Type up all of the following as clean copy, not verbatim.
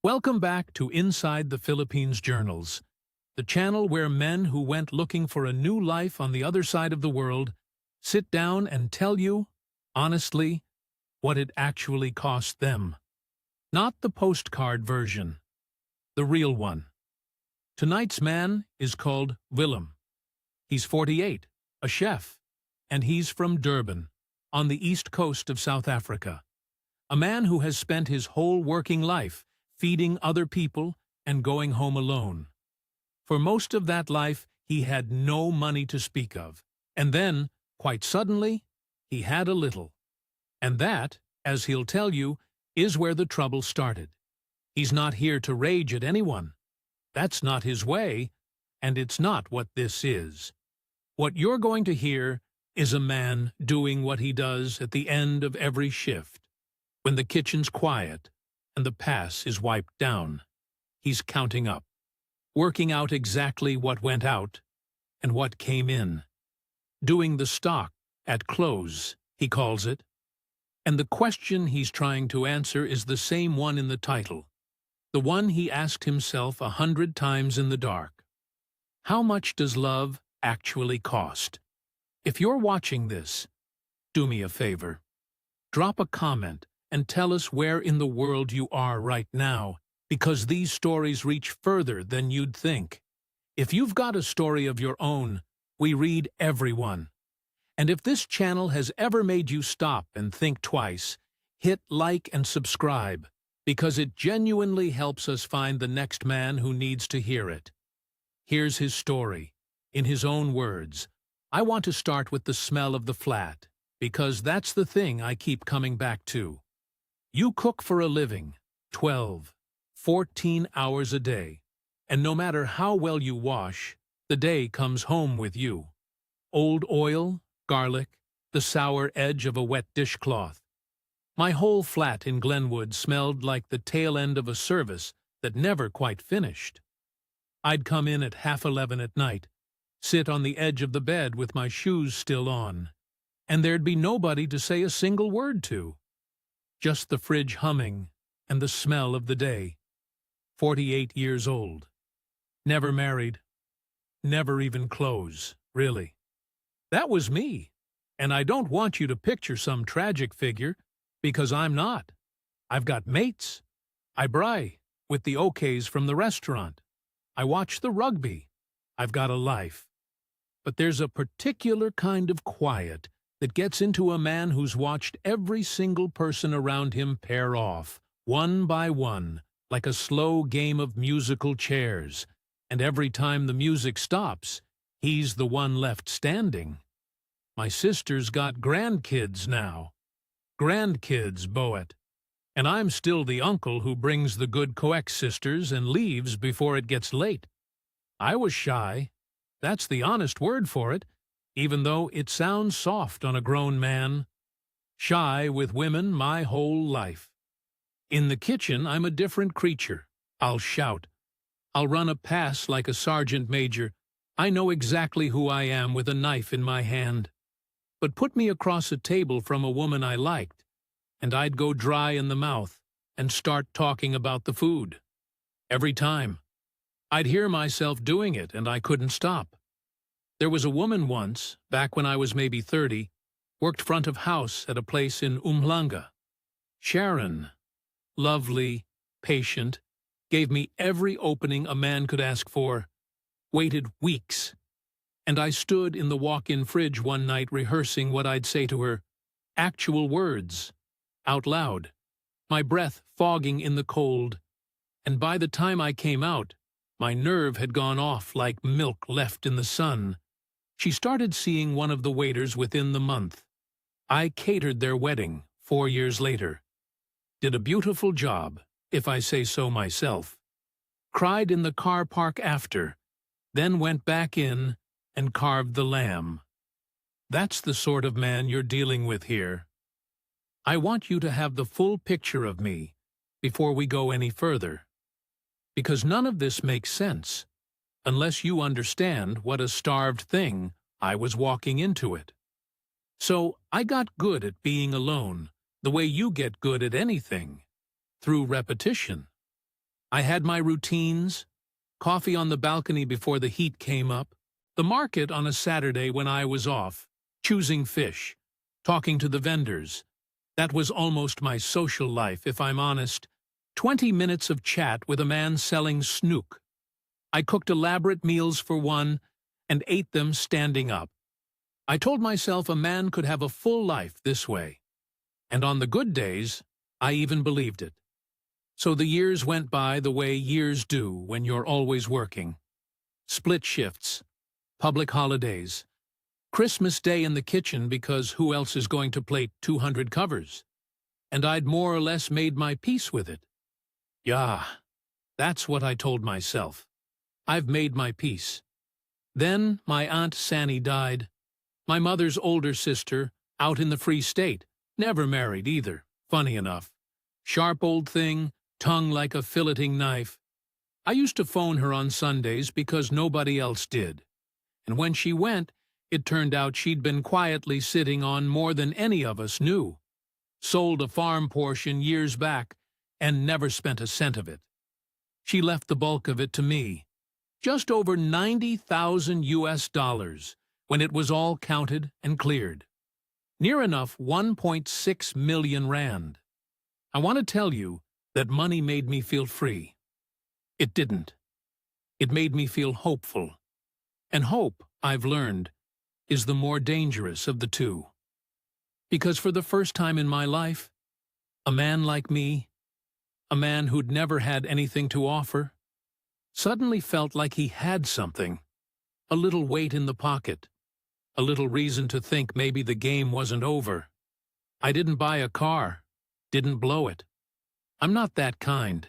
Welcome back to Inside the Philippines Journals, the channel where men who went looking for a new life on the other side of the world sit down and tell you, honestly, what it actually cost them. Not the postcard version, the real one. Tonight's man is called Willem. He's 48, a chef, and he's from Durban, on the east coast of South Africa. A man who has spent his whole working life feeding other people and going home alone. For most of that life, he had no money to speak of. And then, quite suddenly, he had a little. And that, as he'll tell you, is where the trouble started. He's not here to rage at anyone. That's not his way, and it's not what this is. What you're going to hear is a man doing what he does at the end of every shift, when the kitchen's quiet and the pass is wiped down. He's counting up, working out exactly what went out and what came in. Doing the stock at close, he calls it. And the question he's trying to answer is the same one in the title, the one he asked himself 100 times in the dark. How much does love actually cost? If you're watching this, do me a favor. Drop a comment and tell us where in the world you are right now, because these stories reach further than you'd think. If you've got a story of your own, we read everyone. And if this channel has ever made you stop and think twice, hit like and subscribe, because it genuinely helps us find the next man who needs to hear it. Here's his story, in his own words. I want to start with the smell of the flat, because that's the thing I keep coming back to. You cook for a living, 12, 14 hours a day, and no matter how well you wash, the day comes home with you. Old oil, garlic, the sour edge of a wet dishcloth. My whole flat in Glenwood smelled like the tail end of a service that never quite finished. I'd come in at 11:30 at night, sit on the edge of the bed with my shoes still on, and there'd be nobody to say a single word to. Just the fridge humming and the smell of the day. 48 years old. Never married. Never even clothes, really. That was me, and I don't want you to picture some tragic figure, because I'm not. I've got mates. I braai with the OKs from the restaurant. I watch the rugby. I've got a life. But there's a particular kind of quiet that gets into a man who's watched every single person around him pair off, one by one, like a slow game of musical chairs, and every time the music stops, he's the one left standing. My sister's got grandkids now. Grandkids, Boet. And I'm still the uncle who brings the good coex sisters and leaves before it gets late. I was shy. That's the honest word for it, even though it sounds soft on a grown man. Shy with women my whole life. In the kitchen, I'm a different creature. I'll shout. I'll run a pass like a sergeant major. I know exactly who I am with a knife in my hand. But put me across a table from a woman I liked, and I'd go dry in the mouth and start talking about the food. Every time. I'd hear myself doing it, and I couldn't stop. There was a woman once, back when I was maybe 30, worked front of house at a place in Umhlanga. Sharon, lovely, patient, gave me every opening a man could ask for, waited weeks. And I stood in the walk-in fridge one night rehearsing what I'd say to her, actual words, out loud, my breath fogging in the cold. And by the time I came out, my nerve had gone off like milk left in the sun. She started seeing one of the waiters within the month. I catered their wedding 4 years later. Did a beautiful job, if I say so myself. Cried in the car park after, then went back in and carved the lamb. That's the sort of man you're dealing with here. I want you to have the full picture of me before we go any further, because none of this makes sense unless you understand what a starved thing I was walking into it. So I got good at being alone, the way you get good at anything, through repetition. I had my routines, coffee on the balcony before the heat came up, the market on a Saturday when I was off, choosing fish, talking to the vendors. That was almost my social life, if I'm honest. 20 minutes of chat with a man selling snook. I cooked elaborate meals for one and ate them standing up. I told myself a man could have a full life this way. And on the good days, I even believed it. So the years went by the way years do when you're always working. Split shifts, public holidays, Christmas Day in the kitchen because who else is going to plate 200 covers? And I'd more or less made my peace with it. Yeah, that's what I told myself. I've made my peace. Then my Aunt Sanny died. My mother's older sister, out in the Free State, never married either, funny enough. Sharp old thing, tongue like a filleting knife. I used to phone her on Sundays because nobody else did. And when she went, it turned out she'd been quietly sitting on more than any of us knew. Sold a farm portion years back and never spent a cent of it. She left the bulk of it to me. Just over 90,000 US dollars when it was all counted and cleared. Near enough 1.6 million rand. I want to tell you that money made me feel free. It didn't. It made me feel hopeful. And hope, I've learned, is the more dangerous of the two. Because for the first time in my life, a man like me, a man who'd never had anything to offer, suddenly felt like he had something, a little weight in the pocket, a little reason to think maybe the game wasn't over. I didn't buy a car, didn't blow it. I'm not that kind.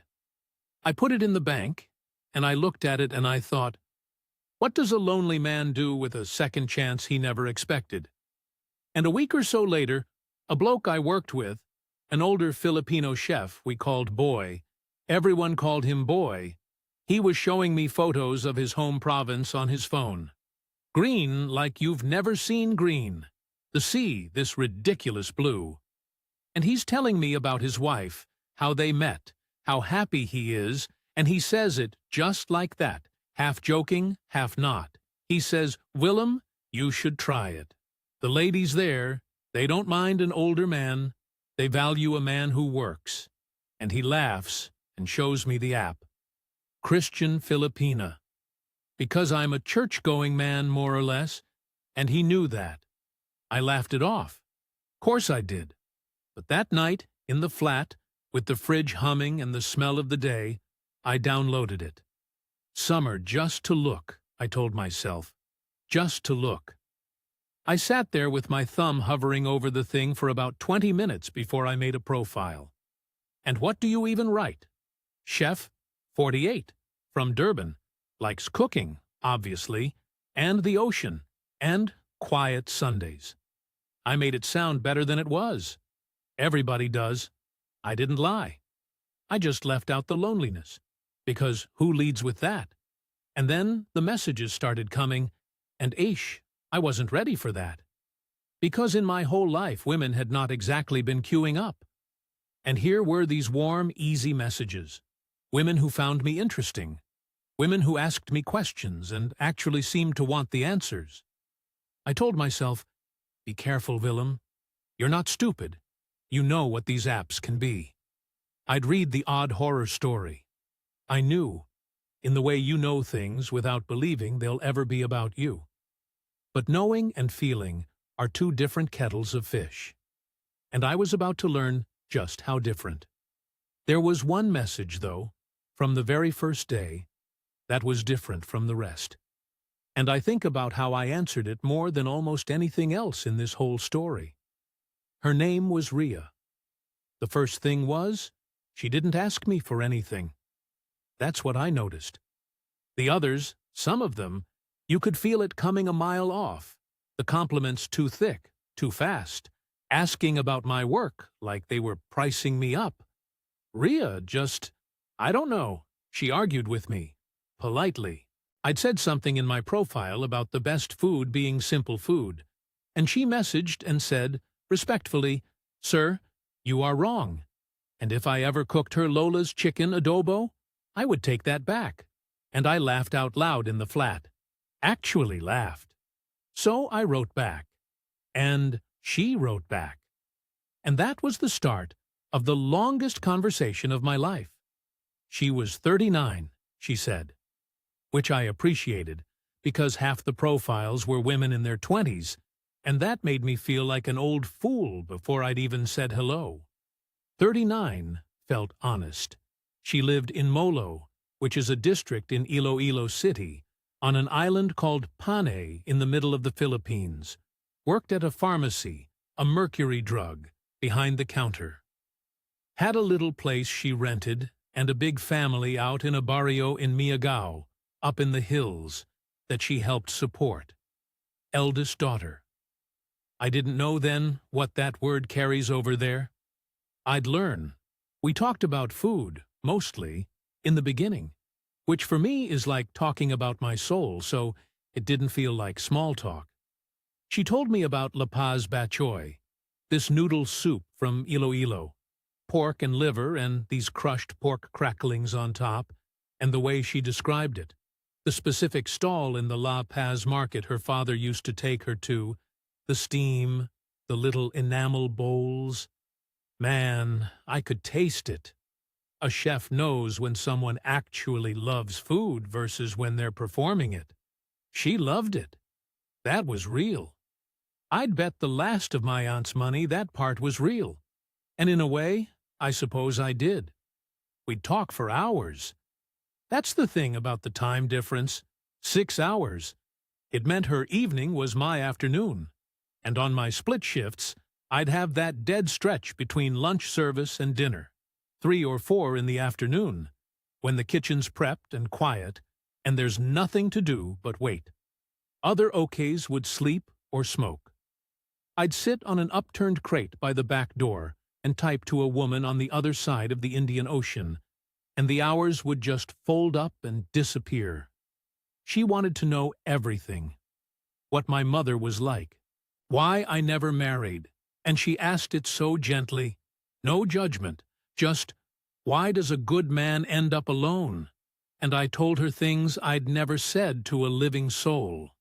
I put it in the bank, and I looked at it and I thought, what does a lonely man do with a second chance he never expected? And a week or so later, a bloke I worked with, an older Filipino chef we called Boy, everyone called him Boy, he was showing me photos of his home province on his phone. Green like you've never seen green. The sea, this ridiculous blue. And he's telling me about his wife, how they met, how happy he is, and he says it just like that, half joking, half not. He says, Willem, you should try it. The ladies there, they don't mind an older man. They value a man who works. And he laughs and shows me the app. Christian Filipina. Because I'm a church-going man, more or less, and he knew that. I laughed it off. Course I did. But that night, in the flat, with the fridge humming and the smell of the day, I downloaded it. Summer just to look, I told myself. Just to look. I sat there with my thumb hovering over the thing for about 20 minutes before I made a profile. And what do you even write? Chef, 48, from Durban, likes cooking, obviously, and the ocean, and quiet Sundays. I made it sound better than it was. Everybody does. I didn't lie. I just left out the loneliness, because who leads with that? And then the messages started coming, and I wasn't ready for that. Because in my whole life women had not exactly been queuing up. And here were these warm, easy messages. Women who found me interesting. Women who asked me questions and actually seemed to want the answers. I told myself, be careful, Willem. You're not stupid. You know what these apps can be. I'd read the odd horror story. I knew, in the way you know things without believing they'll ever be about you. But knowing and feeling are two different kettles of fish. And I was about to learn just how different. There was one message, though, from the very first day, that was different from the rest. And I think about how I answered it more than almost anything else in this whole story. Her name was Ria. The first thing was, she didn't ask me for anything. That's what I noticed. The others, some of them, you could feel it coming a mile off. The compliments too thick, too fast, asking about my work like they were pricing me up. Ria just, I don't know, she argued with me, politely. I'd said something in my profile about the best food being simple food, and she messaged and said, respectfully, Sir, you are wrong. And if I ever cooked her Lola's chicken adobo, I would take that back. And I laughed out loud in the flat. Actually laughed. So I wrote back. And she wrote back. And that was the start of the longest conversation of my life. She was 39, she said, which I appreciated, because half the profiles were women in their 20s, and that made me feel like an old fool before I'd even said hello. 39 felt honest. She lived in Molo, which is a district in Iloilo City, on an island called Panay in the middle of the Philippines, worked at a pharmacy, a mercury drug, behind the counter. Had a little place she rented and a big family out in a barrio in Miagao, up in the hills, that she helped support. Eldest daughter. I didn't know then what that word carries over there. I'd learn. We talked about food, mostly, in the beginning, which for me is like talking about my soul, so it didn't feel like small talk. She told me about La Paz Bachoy, this noodle soup from Iloilo, pork and liver and these crushed pork cracklings on top, and the way she described it. The specific stall in the La Paz market her father used to take her to, the steam, the little enamel bowls. Man, I could taste it. A chef knows when someone actually loves food versus when they're performing it. She loved it. That was real. I'd bet the last of my aunt's money that part was real. And in a way, I suppose I did. We'd talk for hours. That's the thing about the time difference. 6 hours. It meant her evening was my afternoon. And on my split shifts, I'd have that dead stretch between lunch service and dinner, 3 or 4 in the afternoon, when the kitchen's prepped and quiet, and there's nothing to do but wait. Other OKs would sleep or smoke. I'd sit on an upturned crate by the back door and type to a woman on the other side of the Indian Ocean, and the hours would just fold up and disappear. She wanted to know everything. What my mother was like. Why I never married. And she asked it so gently. No judgment. Just, why does a good man end up alone? And I told her things I'd never said to a living soul.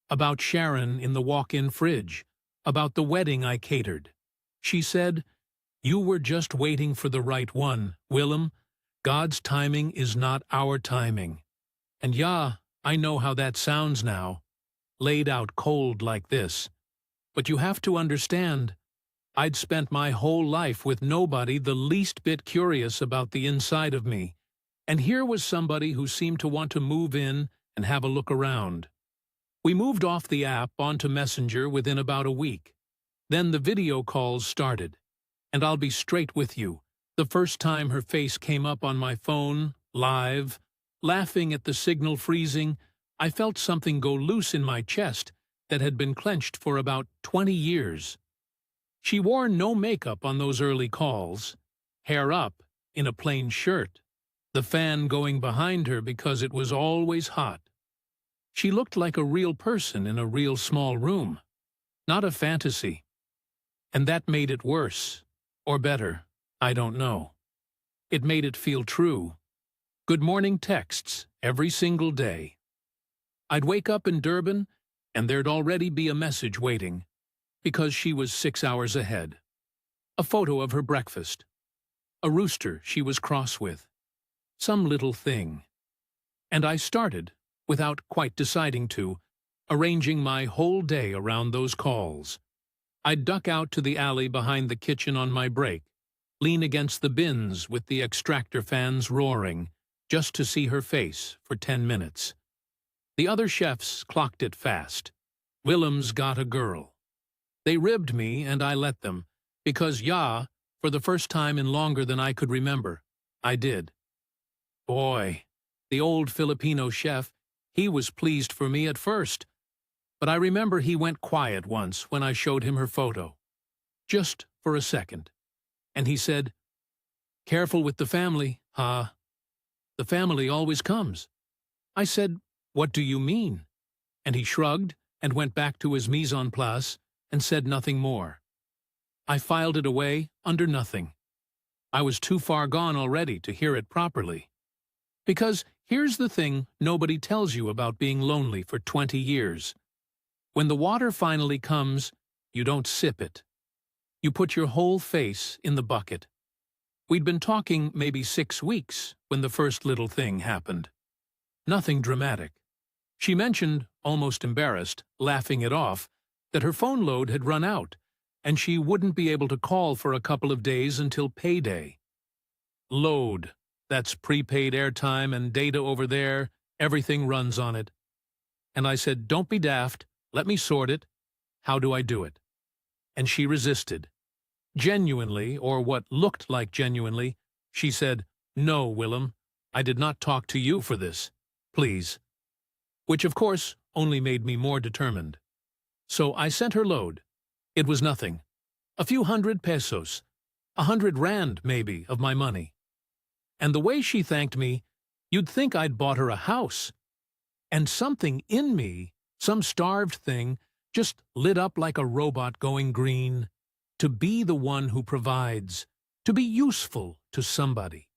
About Sharon in the walk-in fridge. About the wedding I catered. She said, "You were just waiting for the right one, Willem. God's timing is not our timing." And yeah, I know how that sounds now. Laid out cold like this. But you have to understand, I'd spent my whole life with nobody the least bit curious about the inside of me, and here was somebody who seemed to want to move in and have a look around. We moved off the app onto Messenger within about a week. Then the video calls started. And I'll be straight with you. The first time her face came up on my phone, live, laughing at the signal freezing, I felt something go loose in my chest that had been clenched for about 20 years. She wore no makeup on those early calls, hair up, in a plain shirt, the fan going behind her because it was always hot. She looked like a real person in a real small room, not a fantasy. And that made it worse, or better, I don't know. It made it feel true. Good morning texts every single day. I'd wake up in Durban, and there'd already be a message waiting, because she was 6 hours ahead. A photo of her breakfast. A rooster she was cross with. Some little thing. And I started, without quite deciding to, arranging my whole day around those calls. I'd duck out to the alley behind the kitchen on my break, lean against the bins with the extractor fans roaring, just to see her face for 10 minutes. The other chefs clocked it fast. Willem's got a girl. They ribbed me and I let them, because for the first time in longer than I could remember, I did. Boy, the old Filipino chef, he was pleased for me at first. But I remember he went quiet once when I showed him her photo. Just for a second. And he said, "Careful with the family, huh? The family always comes." I said, "What do you mean?" And he shrugged and went back to his mise en place and said nothing more. I filed it away under nothing. I was too far gone already to hear it properly. Because here's the thing nobody tells you about being lonely for 20 years. When the water finally comes, you don't sip it. You put your whole face in the bucket. We'd been talking maybe 6 weeks when the first little thing happened. Nothing dramatic. She mentioned, almost embarrassed, laughing it off, that her phone load had run out, and she wouldn't be able to call for a couple of days until payday. Load. That's prepaid airtime and data over there. Everything runs on it. And I said, don't be daft. Let me sort it. How do I do it? And she resisted. Genuinely, or what looked like genuinely, she said, no, Willem, I did not talk to you for this. Please. Which, of course, only made me more determined. So I sent her load. It was nothing. A few $100, 100 rand, maybe, of my money. And the way she thanked me, you'd think I'd bought her a house. And something in me, some starved thing, just lit up like a robot going green. To be the one who provides, to be useful to somebody.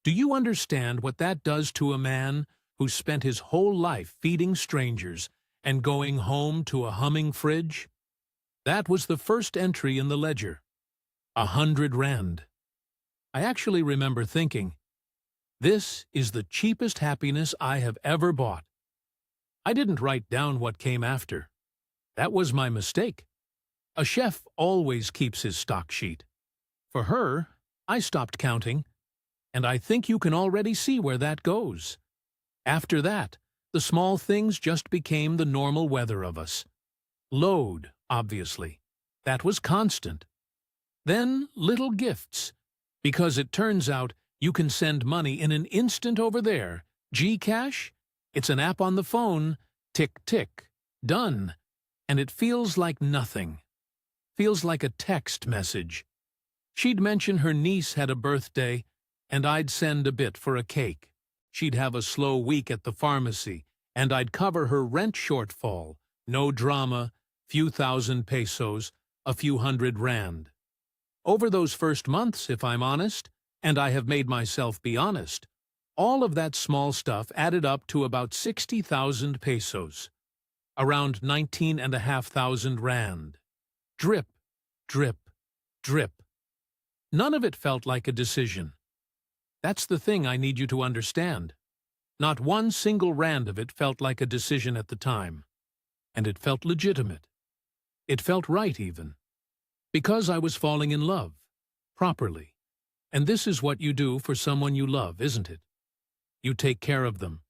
Do you understand what that does to a man who spent his whole life feeding strangers and going home to a humming fridge? That was the first entry in the ledger. 100 rand. I actually remember thinking, this is the cheapest happiness I have ever bought. I didn't write down what came after. That was my mistake. A chef always keeps his stock sheet. For her, I stopped counting, and I think you can already see where that goes. After that, the small things just became the normal weather of us. Load, obviously. That was constant. Then little gifts, because it turns out you can send money in an instant over there. GCash? It's an app on the phone. Tick, tick. Done. And it feels like nothing. Feels like a text message. She'd mention her niece had a birthday, and I'd send a bit for a cake. She'd have a slow week at the pharmacy, and I'd cover her rent shortfall. No drama, few thousand pesos, a few 100 rand. Over those first months, if I'm honest, and I have made myself be honest, all of that small stuff added up to about 60,000 pesos. Around 19,500 rand. Drip, drip, drip. None of it felt like a decision. That's the thing I need you to understand. Not one single rand of it felt like a decision at the time. And it felt legitimate. It felt right, even. Because I was falling in love. Properly. And this is what you do for someone you love, isn't it? You take care of them.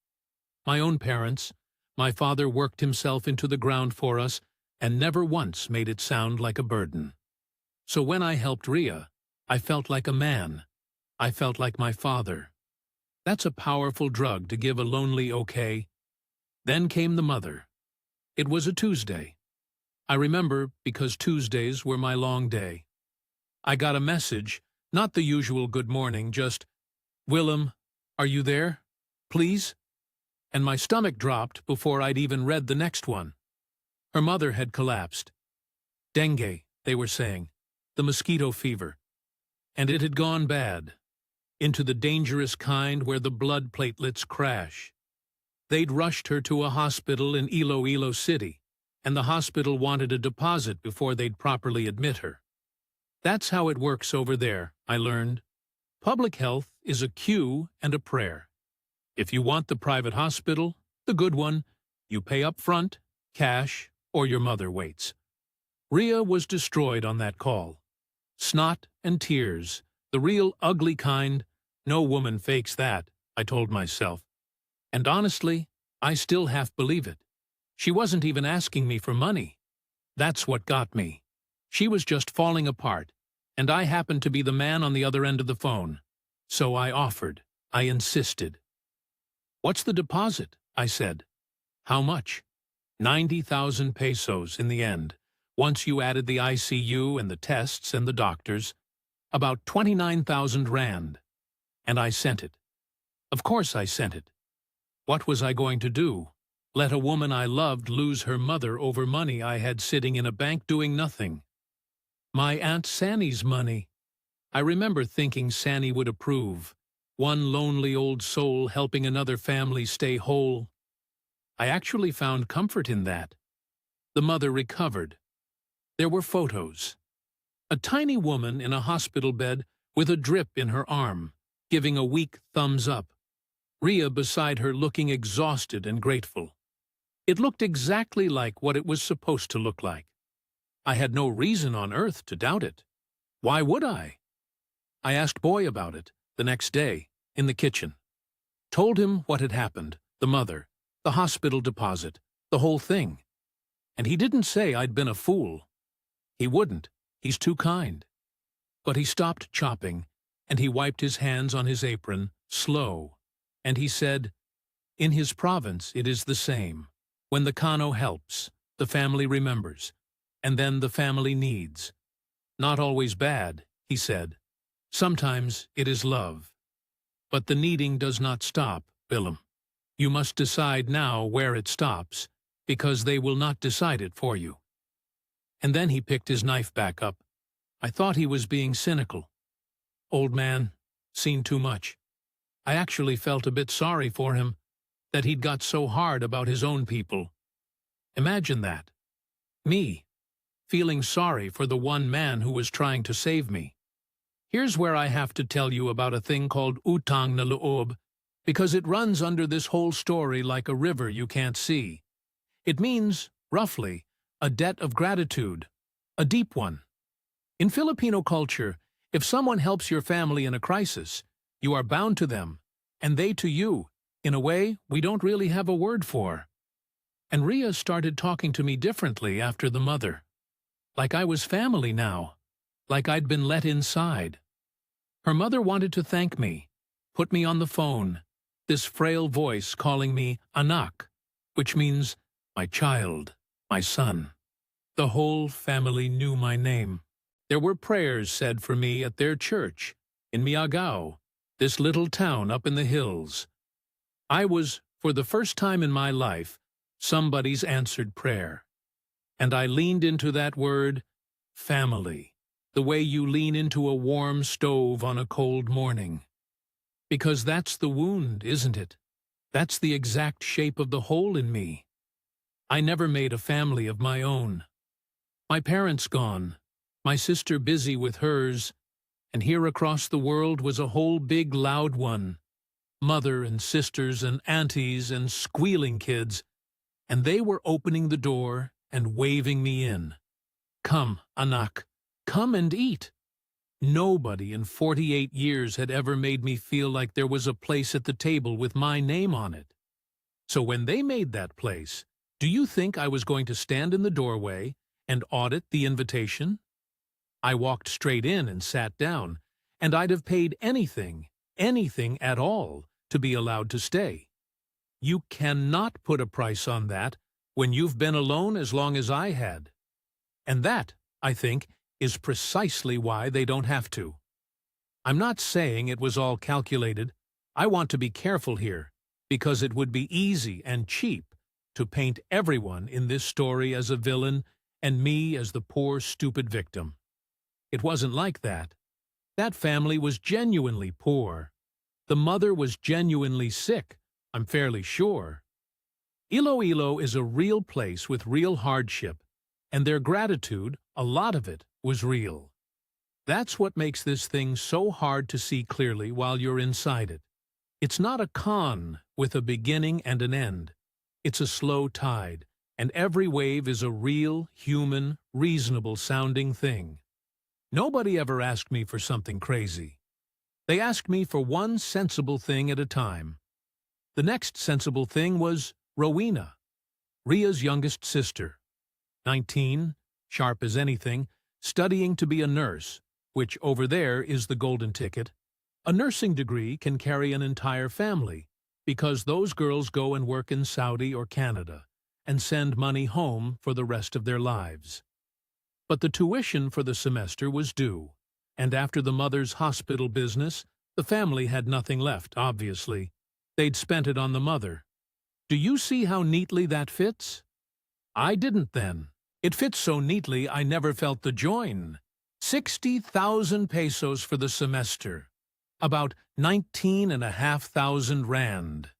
My own parents, my father worked himself into the ground for us and never once made it sound like a burden. So when I helped Ria, I felt like a man. I felt like my father. That's a powerful drug to give a lonely okay. Then came the mother. It was a Tuesday. I remember because Tuesdays were my long day. I got a message, not the usual good morning, just, Willem, are you there? Please? And my stomach dropped before I'd even read the next one. Her mother had collapsed. Dengue, they were saying, the mosquito fever. And it had gone bad, into the dangerous kind where the blood platelets crash. They'd rushed her to a hospital in Iloilo City, and the hospital wanted a deposit before they'd properly admit her. That's how it works over there, I learned. Public health is a queue and a prayer. If you want the private hospital, the good one, you pay up front, cash, or your mother waits. Ria was destroyed on that call. Snot and tears, the real ugly kind. No woman fakes that, I told myself. And honestly, I still half believe it. She wasn't even asking me for money. That's what got me. She was just falling apart, and I happened to be the man on the other end of the phone. So I offered. I insisted. What's the deposit? I said. How much? 90,000 pesos in the end. Once you added the ICU and the tests and the doctors, about 29,000 rand. And I sent it. Of course I sent it. What was I going to do? Let a woman I loved lose her mother over money I had sitting in a bank doing nothing. My Aunt Sanny's money. I remember thinking Sanny would approve. one lonely old soul helping another family stay whole. I actually found comfort in that. The mother recovered. There were photos. A tiny woman in a hospital bed with a drip in her arm, giving a weak thumbs up. Ria beside her looking exhausted and grateful. It looked exactly like what it was supposed to look like. I had no reason on earth to doubt it. Why would I? I asked Boy about it the next day, in the kitchen. Told him what had happened, the mother, the hospital deposit, the whole thing. And he didn't say I'd been a fool. He wouldn't. He's too kind. But he stopped chopping, and he wiped his hands on his apron, slow. And he said, in his province it is the same. When the Kano helps, the family remembers, and then the family needs. Not always bad, he said. Sometimes it is love. But the needing does not stop, Willem. You must decide now where it stops, because they will not decide it for you. And then he picked his knife back up. I thought he was being cynical. Old man, seen too much. I actually felt a bit sorry for him, that he'd got so hard about his own people. Imagine that. Me, feeling sorry for the one man who was trying to save me. Here's where I have to tell you about a thing called Utang na Loob, because it runs under this whole story like a river you can't see. It means, roughly, a debt of gratitude, a deep one. In Filipino culture, if someone helps your family in a crisis, you are bound to them, and they to you, in a way we don't really have a word for. And Ria started talking to me differently after the mother. Like I was family now, like I'd been let inside. Her mother wanted to thank me, put me on the phone, this frail voice calling me anak, which means my child, my son. The whole family knew my name. There were prayers said for me at their church, in Miagao, this little town up in the hills. I was, for the first time in my life, somebody's answered prayer. And I leaned into that word, family, the way you lean into a warm stove on a cold morning. Because that's the wound, isn't it? That's the exact shape of the hole in me. I never made a family of my own. My parents gone, my sister busy with hers, and here across the world was a whole big loud one. Mother and sisters and aunties and squealing kids, and they were opening the door and waving me in. Come, anak, come and eat. Nobody in 48 years had ever made me feel like there was a place at the table with my name on it. So when they made that place, do you think I was going to stand in the doorway and audit the invitation? I walked straight in and sat down, and I'd have paid anything at all, to be allowed to stay. You cannot put a price on that when you've been alone as long as I had. And that, I think, is precisely why they don't have to. I'm not saying it was all calculated. I want to be careful here, because it would be easy and cheap to paint everyone in this story as a villain and me as the poor, stupid victim. It wasn't like that. That family was genuinely poor. The mother was genuinely sick, I'm fairly sure. Iloilo is a real place with real hardship, and their gratitude, a lot of it, was real. That's what makes this thing so hard to see clearly while you're inside it. It's not a con with a beginning and an end. It's a slow tide, and every wave is a real, human, reasonable-sounding thing. Nobody ever asked me for something crazy. They asked me for one sensible thing at a time. The next sensible thing was Rowena, Ria's youngest sister. 19, sharp as anything, studying to be a nurse, which over there is the golden ticket. A nursing degree can carry an entire family, because those girls go and work in Saudi or Canada and send money home for the rest of their lives. But the tuition for the semester was due, and after the mother's hospital business, the family had nothing left, obviously. They'd spent it on the mother. Do you see how neatly that fits? I didn't then. It fits so neatly I never felt the join. 60,000 pesos for the semester. About 19,500 rand.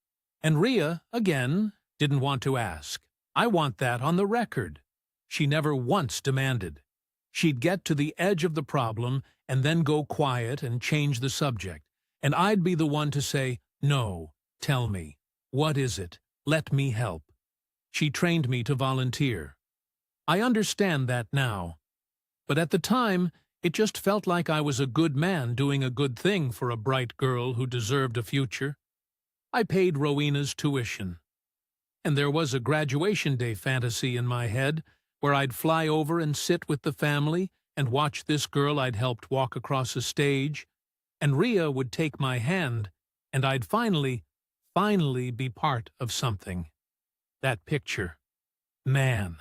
And Ria, again, didn't want to ask. I want that on the record. She never once demanded. She'd get to the edge of the problem and then go quiet and change the subject. And I'd be the one to say, "No, tell me. What is it? Let me help." She trained me to volunteer. I understand that now. But at the time, it just felt like I was a good man doing a good thing for a bright girl who deserved a future. I paid Rowena's tuition. And there was a graduation day fantasy in my head where I'd fly over and sit with the family and watch this girl I'd helped walk across a stage, and Ria would take my hand, and I'd finally be part of something. That picture. Man.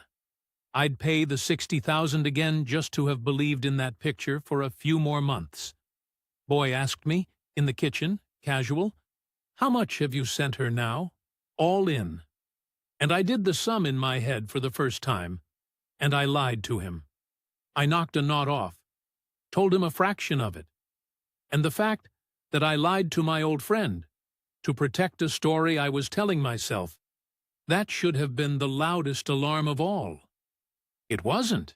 I'd pay the 60,000 again just to have believed in that picture for a few more months. Boy asked me, in the kitchen, casual, "How much have you sent her now?" All in. And I did the sum in my head for the first time, and I lied to him. I knocked a knot off, told him a fraction of it. And the fact that I lied to my old friend, to protect a story I was telling myself, that should have been the loudest alarm of all. It wasn't.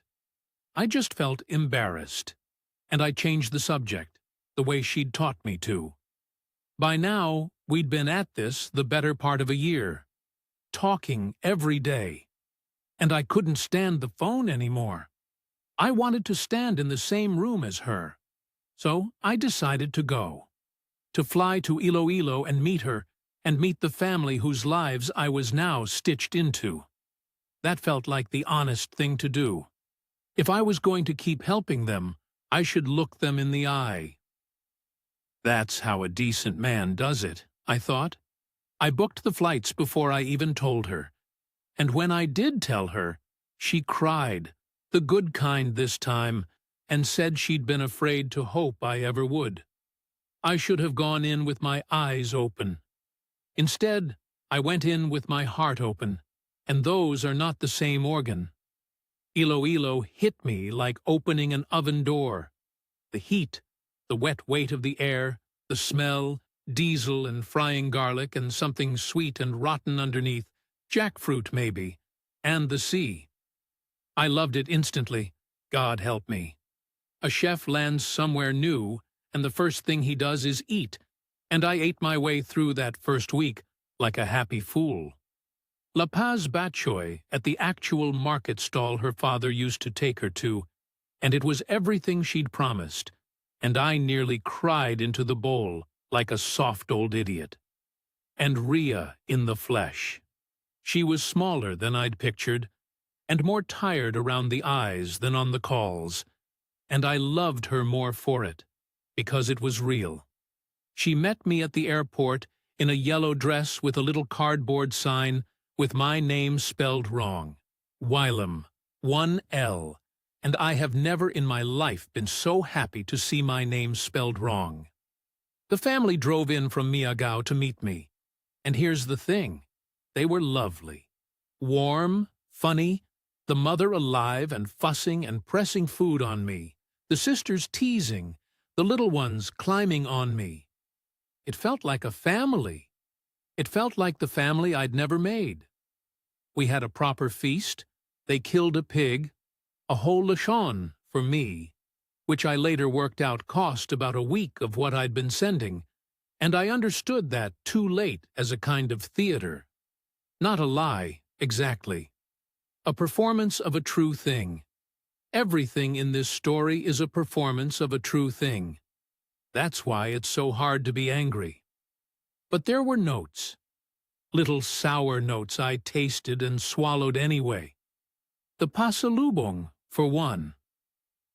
I just felt embarrassed, and I changed the subject, the way she'd taught me to. By now, we'd been at this the better part of a year, talking every day, and I couldn't stand the phone anymore. I wanted to stand in the same room as her, so I decided to go, to fly to Iloilo and meet her, and meet the family whose lives I was now stitched into. That felt like the honest thing to do. If I was going to keep helping them, I should look them in the eye. That's how a decent man does it, I thought. I booked the flights before I even told her. And when I did tell her, she cried, the good kind this time, and said she'd been afraid to hope I ever would. I should have gone in with my eyes open. Instead, I went in with my heart open, and those are not the same organ. Iloilo hit me like opening an oven door. The heat, the wet weight of the air, the smell, diesel and frying garlic and something sweet and rotten underneath, jackfruit maybe, and the sea. I loved it instantly, God help me. A chef lands somewhere new, and the first thing he does is eat, and I ate my way through that first week like a happy fool. La Paz Batchoy at the actual market stall her father used to take her to, and it was everything she'd promised, and I nearly cried into the bowl like a soft old idiot. And Ria in the flesh. She was smaller than I'd pictured, and more tired around the eyes than on the calls, and I loved her more for it, because it was real. She met me at the airport in a yellow dress with a little cardboard sign with my name spelled wrong. Wylam, 1L, and I have never in my life been so happy to see my name spelled wrong. The family drove in from Miagao to meet me, and here's the thing, they were lovely. Warm, funny, the mother alive and fussing and pressing food on me, the sisters teasing, the little ones climbing on me. It felt like a family. It felt like the family I'd never made. We had a proper feast. They killed a pig, a whole lechon for me, which I later worked out cost about a week of what I'd been sending, and I understood that too late as a kind of theater. Not a lie, exactly. A performance of a true thing. Everything in this story is a performance of a true thing. That's why it's so hard to be angry. But there were notes. Little sour notes I tasted and swallowed anyway. The pasalubong, for one.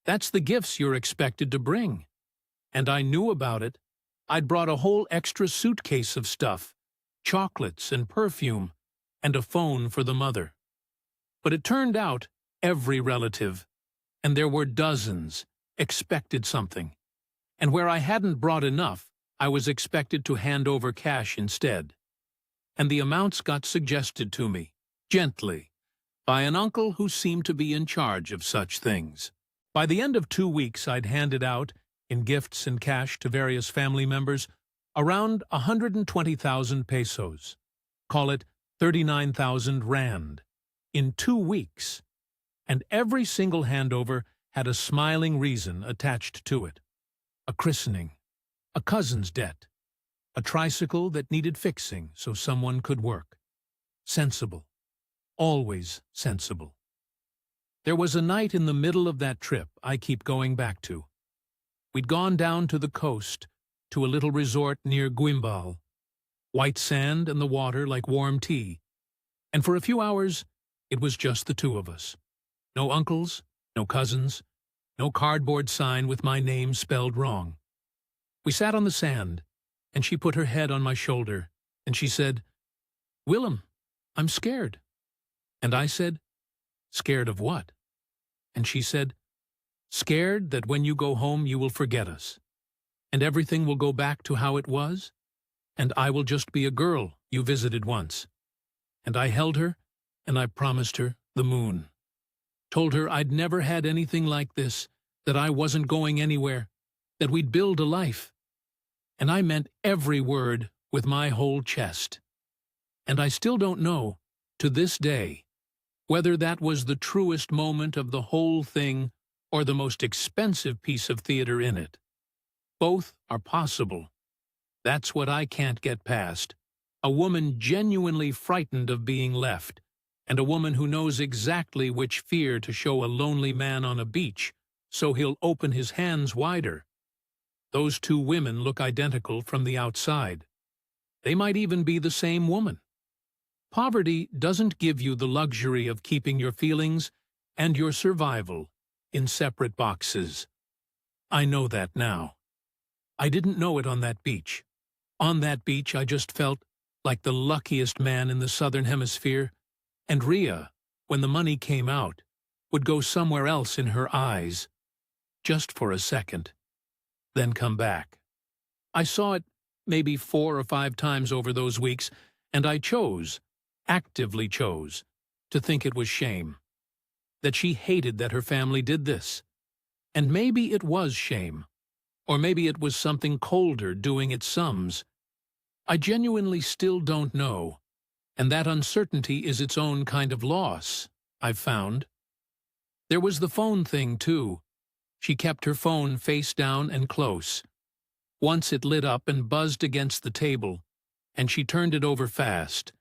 That's the gifts you're expected to bring. And I knew about it. I'd brought a whole extra suitcase of stuff, chocolates and perfume, and a phone for the mother. But it turned out every relative, and there were dozens, expected something. And where I hadn't brought enough, I was expected to hand over cash instead. And the amounts got suggested to me, gently, by an uncle who seemed to be in charge of such things. By the end of 2 weeks I'd handed out in gifts and cash to various family members, around 120,000 pesos. Call it 39,000 rand. In 2 weeks. And every single handover had a smiling reason attached to it. A christening, a cousin's debt, a tricycle that needed fixing so someone could work. Sensible. Always sensible. There was a night in the middle of that trip I keep going back to. We'd gone down to the coast, to a little resort near Guimbal. White sand and the water like warm tea. And for a few hours, it was just the two of us. No uncles, no cousins, no cardboard sign with my name spelled wrong. We sat on the sand, and she put her head on my shoulder, and she said, "Willem, I'm scared." And I said, "Scared of what?" And she said, "Scared that when you go home you will forget us, and everything will go back to how it was, and I will just be a girl you visited once." And I held her, and I promised her the moon. Told her I'd never had anything like this, that I wasn't going anywhere, that we'd build a life. And I meant every word with my whole chest. And I still don't know, to this day, whether that was the truest moment of the whole thing or the most expensive piece of theater in it. Both are possible. That's what I can't get past. A woman genuinely frightened of being left, and a woman who knows exactly which fear to show a lonely man on a beach, so he'll open his hands wider. Those two women look identical from the outside. They might even be the same woman. Poverty doesn't give you the luxury of keeping your feelings and your survival in separate boxes. I know that now. I didn't know it on that beach. On that beach I just felt like the luckiest man in the Southern Hemisphere, and Ria, when the money came out, would go somewhere else in her eyes, just for a second, then come back. I saw it maybe 4 or 5 times over those weeks, and I chose, actively chose, to think it was shame. That she hated that her family did this. And maybe it was shame. Or maybe it was something colder doing its sums. I genuinely still don't know, and that uncertainty is its own kind of loss, I've found. There was the phone thing, too. She kept her phone face down and close. Once it lit up and buzzed against the table, and she turned it over fast,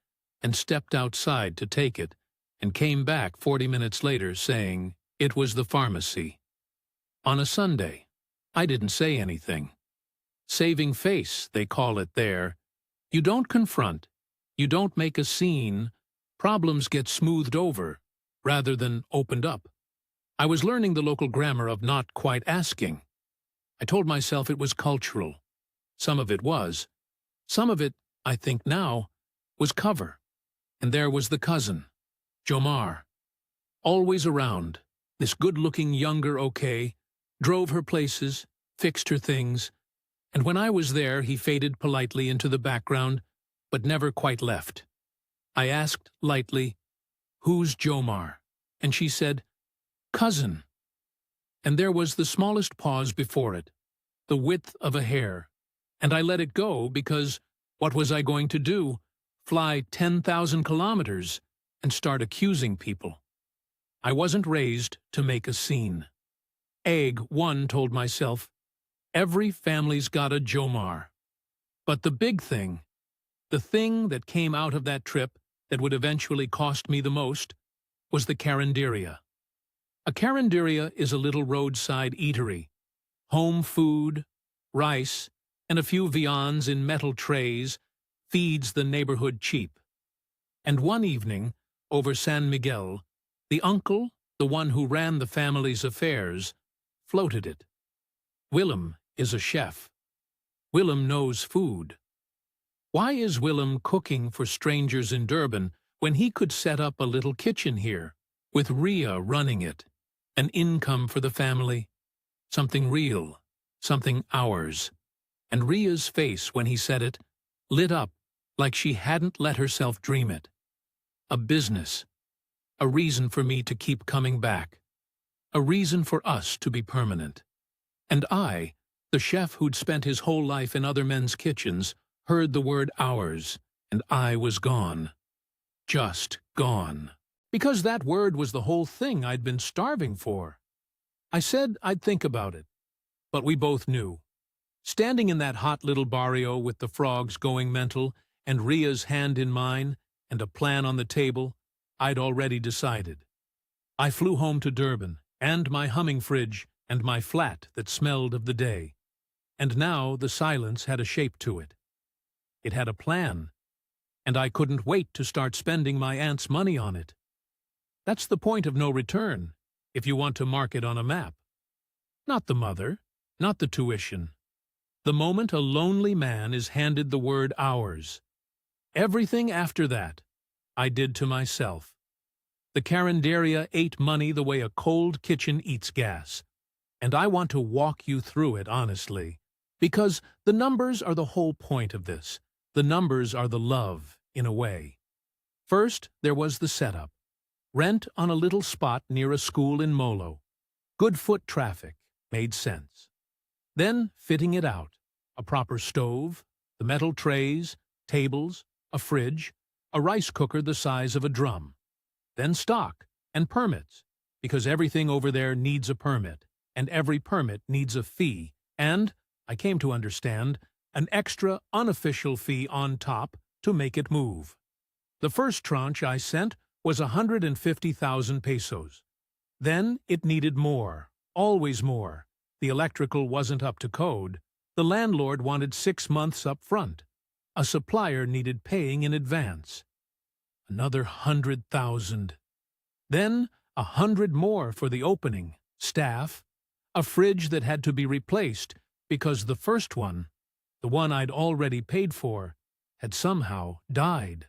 and stepped outside to take it, and came back 40 minutes later saying it was the pharmacy. On a Sunday. I didn't say anything. Saving face, they call it there. You don't confront, you don't make a scene, problems get smoothed over, rather than opened up. I was learning the local grammar of not quite asking. I told myself it was cultural. Some of it was. Some of it, I think now, was cover. And there was the cousin, Jomar. Always around, this good-looking younger okay, drove her places, fixed her things, and when I was there he faded politely into the background, but never quite left. I asked lightly, "Who's Jomar?" And she said, "Cousin." And there was the smallest pause before it, the width of a hair, and I let it go because what was I going to do? Fly 10,000 kilometers and start accusing people? I wasn't raised to make a scene. Egg one told myself, every family's got a Jomar. But the big thing, the thing that came out of that trip that would eventually cost me the most, was the carinderia. A carinderia is a little roadside eatery. Home food, rice, and a few viands in metal trays feeds the neighborhood cheap. And one evening, over San Miguel, the uncle, the one who ran the family's affairs, floated it. Willem is a chef. Willem knows food. Why is Willem cooking for strangers in Durban when he could set up a little kitchen here, with Ria running it? An income for the family, something real, something ours. And Ria's face when he said it lit up like she hadn't let herself dream it. A business, a reason for me to keep coming back, a reason for us to be permanent. And I, The chef who'd spent his whole life in other men's kitchens heard the word ours, and I was gone. Just gone. Because that word was the whole thing I'd been starving for. I said I'd think about it, but we both knew. Standing in that hot little barrio with the frogs going mental and Ria's hand in mine and a plan on the table, I'd already decided. I flew home to Durban and my humming fridge and my flat that smelled of the day. And now the silence had a shape to it. It had a plan, and I couldn't wait to start spending my aunt's money on it. That's the point of no return, if you want to mark it on a map. Not the mother, not the tuition. The moment a lonely man is handed the word ours. Everything after that, I did to myself. The Carinderia ate money the way a cold kitchen eats gas. And I want to walk you through it honestly. Because the numbers are the whole point of this. The numbers are the love, in a way. First, there was the setup. Rent on a little spot near a school in Molo. Good foot traffic, made sense. Then, fitting it out. A proper stove, the metal trays, tables, a fridge, a rice cooker the size of a drum. Then stock, and permits, because everything over there needs a permit, and every permit needs a fee, and, I came to understand, an extra unofficial fee on top to make it move. The first tranche I sent was 150,000 pesos. Then it needed more, always more. The electrical wasn't up to code. The landlord wanted 6 months up front. A supplier needed paying in advance. Another 100,000. Then 100 more for the opening, staff, a fridge that had to be replaced because the first one, the one I'd already paid for, had somehow died.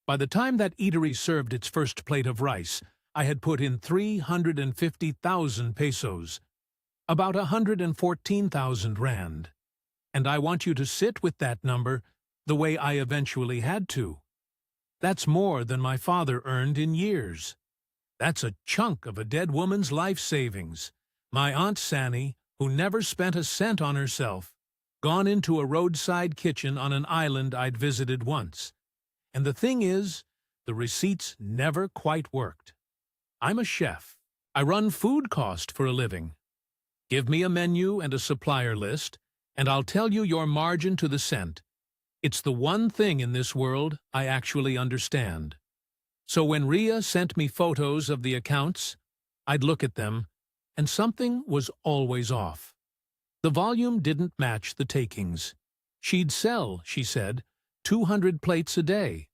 By the time that eatery served its first plate of rice, I had put in 350,000 pesos, about 114,000 rand. And I want you to sit with that number the way I eventually had to. That's more than my father earned in years. That's a chunk of a dead woman's life savings. My Aunt Sanny, who never spent a cent on herself, gone into a roadside kitchen on an island I'd visited once. And the thing is, the receipts never quite worked. I'm a chef. I run food cost for a living. Give me a menu and a supplier list, and I'll tell you your margin to the cent. It's the one thing in this world I actually understand. So when Ria sent me photos of the accounts, I'd look at them, and something was always off. The volume didn't match the takings. She'd sell, she said, 200 plates a day,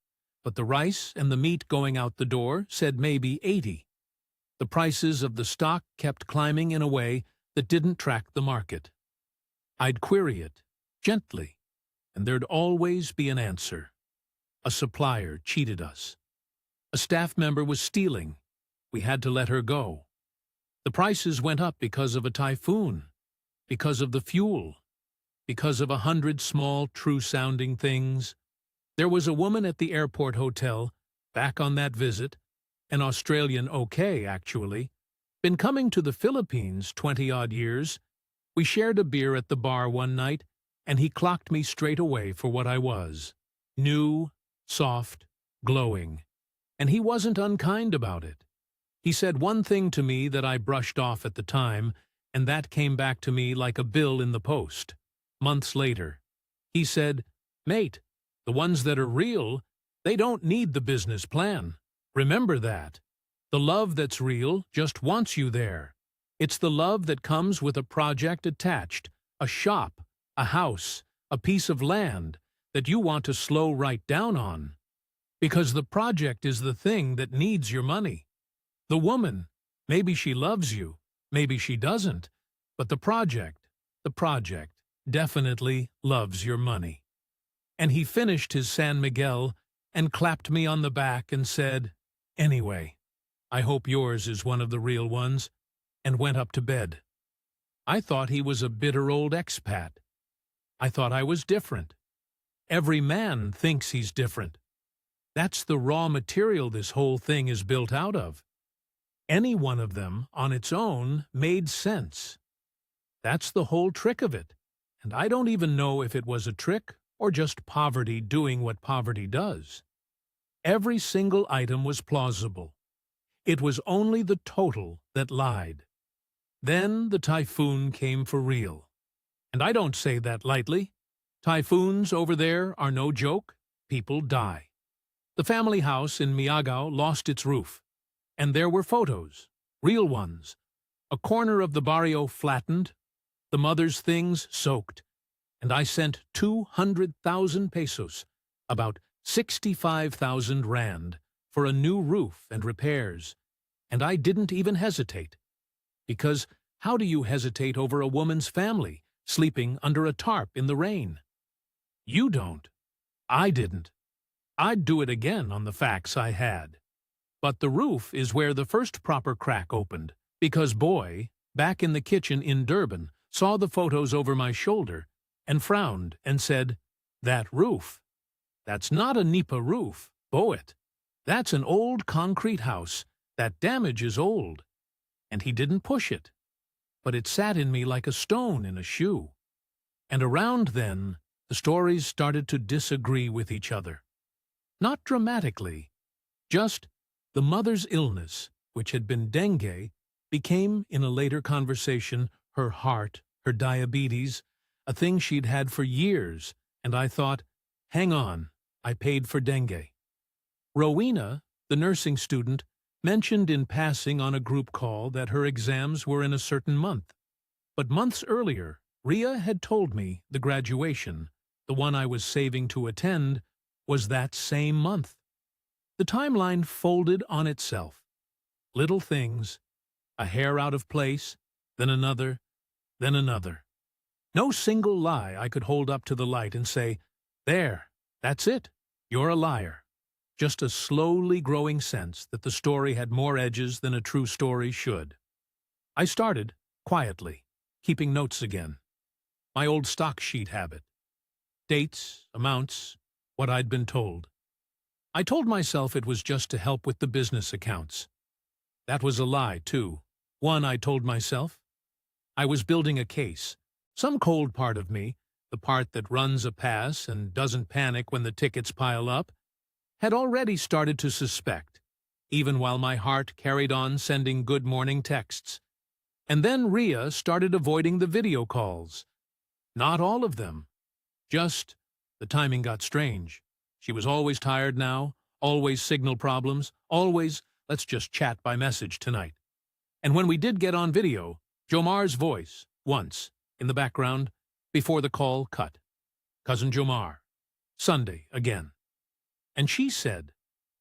but the rice and the meat going out the door said maybe 80. The prices of the stock kept climbing in a way that didn't track the market. I'd query it, gently, and there'd always be an answer. A supplier cheated us. A staff member was stealing. We had to let her go. The prices went up because of a typhoon, because of the fuel, because of 100 small, true-sounding things. There was a woman at the airport hotel, back on that visit, an Australian OK, actually, been coming to the Philippines 20-odd years. We shared a beer at the bar one night, and he clocked me straight away for what I was. New, soft, glowing. And he wasn't unkind about it. He said one thing to me that I brushed off at the time, and that came back to me like a bill in the post. Months later, he said, "Mate, the ones that are real, they don't need the business plan. Remember that. The love that's real just wants you there. It's the love that comes with a project attached, a shop, a house, a piece of land that you want to slow right down on. Because the project is the thing that needs your money. The woman, maybe she loves you, maybe she doesn't, but the project definitely loves your money." And he finished his San Miguel and clapped me on the back and said, "Anyway, I hope yours is one of the real ones," and went up to bed. I thought he was a bitter old expat. I thought I was different. Every man thinks he's different. That's the raw material this whole thing is built out of. Any one of them, on its own, made sense. That's the whole trick of it. And I don't even know if it was a trick or just poverty doing what poverty does. Every single item was plausible. It was only the total that lied. Then the typhoon came for real. And I don't say that lightly. Typhoons over there are no joke. People die. The family house in Miagao lost its roof. And there were photos, real ones. A corner of the barrio flattened, the mother's things soaked. And I sent 200,000 pesos, about 65,000 rand, for a new roof and repairs. And I didn't even hesitate. Because how do you hesitate over a woman's family sleeping under a tarp in the rain? You don't. I didn't. I'd do it again on the facts I had. But the roof is where the first proper crack opened, because Boy, back in the kitchen in Durban, saw the photos over my shoulder and frowned and said, "That roof. That's not a Nipa roof, Boet. That's an old concrete house. That damage is old." And he didn't push it. But it sat in me like a stone in a shoe. And around then, the stories started to disagree with each other. Not dramatically. Just the mother's illness, which had been dengue, became, in a later conversation, her heart, her diabetes, a thing she'd had for years, and I thought, hang on, I paid for dengue. Rowena, the nursing student, mentioned in passing on a group call that her exams were in a certain month. But months earlier, Ria had told me the graduation, the one I was saving to attend, was that same month. The timeline folded on itself. Little things, a hair out of place, then another, then another. No single lie I could hold up to the light and say, "There, that's it, you're a liar." Just a slowly growing sense that the story had more edges than a true story should. I started, quietly, keeping notes again. My old stock sheet habit. Dates, amounts, what I'd been told. I told myself it was just to help with the business accounts. That was a lie, too. One I told myself. I was building a case. Some cold part of me, the part that runs a pass and doesn't panic when the tickets pile up, had already started to suspect, even while my heart carried on sending good morning texts. And then Ria started avoiding the video calls. Not all of them. Just, the timing got strange. She was always tired now, always signal problems, always, let's just chat by message tonight. And when we did get on video, Jomar's voice, once, in the background, before the call cut. Cousin Jomar. Sunday, again. And she said,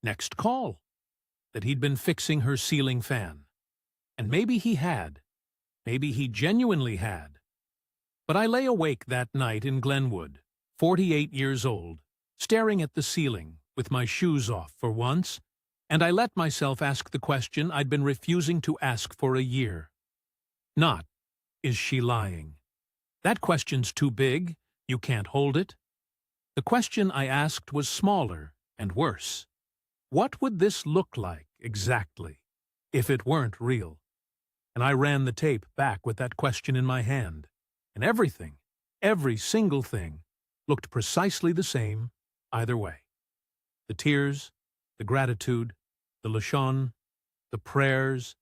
next call, that he'd been fixing her ceiling fan. And maybe he had. Maybe he genuinely had. But I lay awake that night in Glenwood, 48 years old, staring at the ceiling, with my shoes off for once, and I let myself ask the question I'd been refusing to ask for a year. Not, is she lying? That question's too big, you can't hold it. The question I asked was smaller and worse. What would this look like, exactly, if it weren't real? And I ran the tape back with that question in my hand, and everything, every single thing, looked precisely the same, either way. The tears, the gratitude, the lashon, the prayers,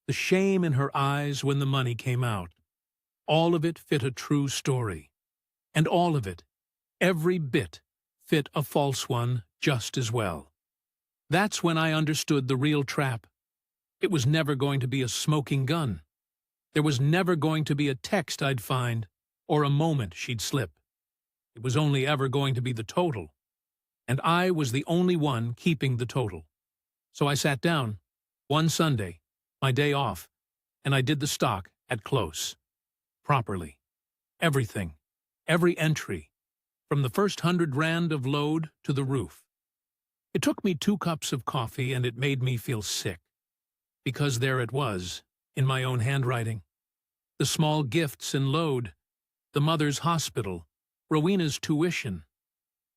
the shame in her eyes when the money came out. All of it fit a true story. And all of it, every bit, fit a false one just as well. That's when I understood the real trap. It was never going to be a smoking gun. There was never going to be a text I'd find, or a moment she'd slip. It was only ever going to be the total. And I was the only one keeping the total. So I sat down, one Sunday, my day off, and I did the stock at close. Properly. Everything. Every entry. From the first 100 rand of load to the roof. It took me 2 cups of coffee and it made me feel sick. Because there it was, in my own handwriting. The small gifts and load. The mother's hospital. Rowena's tuition.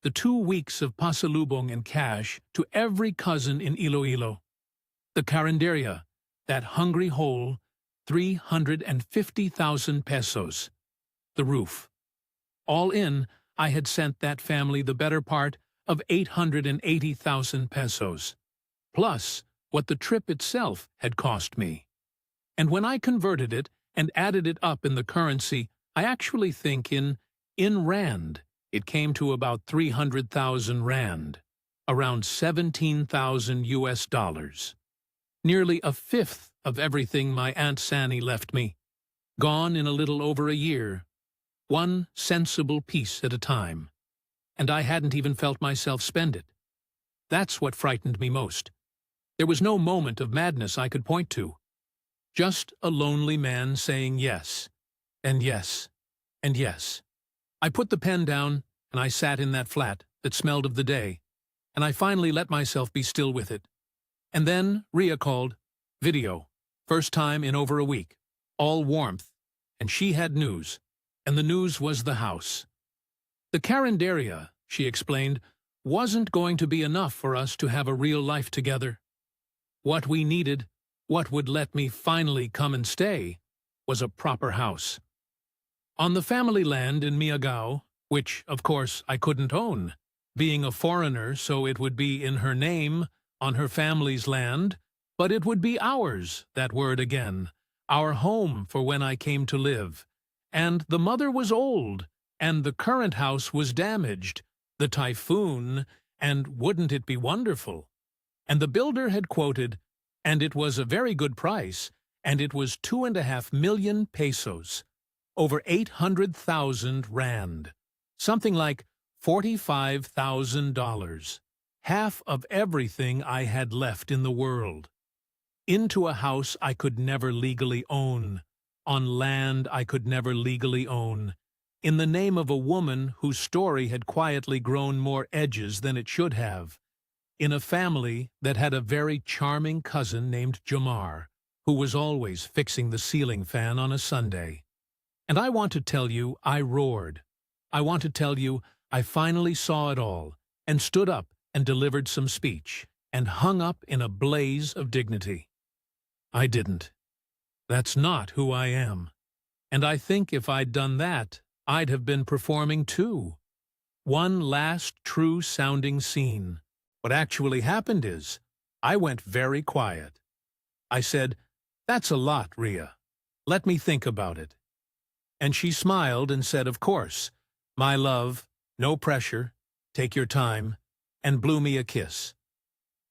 The 2 weeks of pasalubong and cash to every cousin in Iloilo. The carinderia, that hungry hole, 350,000 pesos. The roof. All in, I had sent that family the better part of 880,000 pesos, plus what the trip itself had cost me. And when I converted it and added it up in the currency, I actually think in rand, it came to about 300,000 rand, around 17,000 US dollars. Nearly a fifth of everything my Aunt Sanny left me, gone in a little over a year, one sensible piece at a time. And I hadn't even felt myself spend it. That's what frightened me most. There was no moment of madness I could point to. Just a lonely man saying yes, and yes, and yes. I put the pen down, and I sat in that flat that smelled of the day, and I finally let myself be still with it. And then Ria called. Video. First time in over a week. All warmth. And she had news. And the news was the house. The Carinderia, she explained, wasn't going to be enough for us to have a real life together. What we needed, what would let me finally come and stay, was a proper house. On the family land in Miagao, which, of course, I couldn't own, being a foreigner, so it would be in her name, on her family's land, but it would be ours, that word again, our home for when I came to live. And the mother was old, and the current house was damaged, the typhoon, and wouldn't it be wonderful? And the builder had quoted, and it was a very good price, and it was 2.5 million pesos, over 800,000 rand, something like $45,000, half of everything I had left in the world. Into a house I could never legally own, on land I could never legally own, in the name of a woman whose story had quietly grown more edges than it should have, in a family that had a very charming cousin named Jamar, who was always fixing the ceiling fan on a Sunday. And I want to tell you I roared. I want to tell you I finally saw it all, and stood up and delivered some speech, and hung up in a blaze of dignity. I didn't. That's not who I am. And I think if I'd done that, I'd have been performing too. One last true-sounding scene. What actually happened is, I went very quiet. I said, "That's a lot, Ria. Let me think about it." And she smiled and said, "Of course, my love, no pressure, take your time," and blew me a kiss.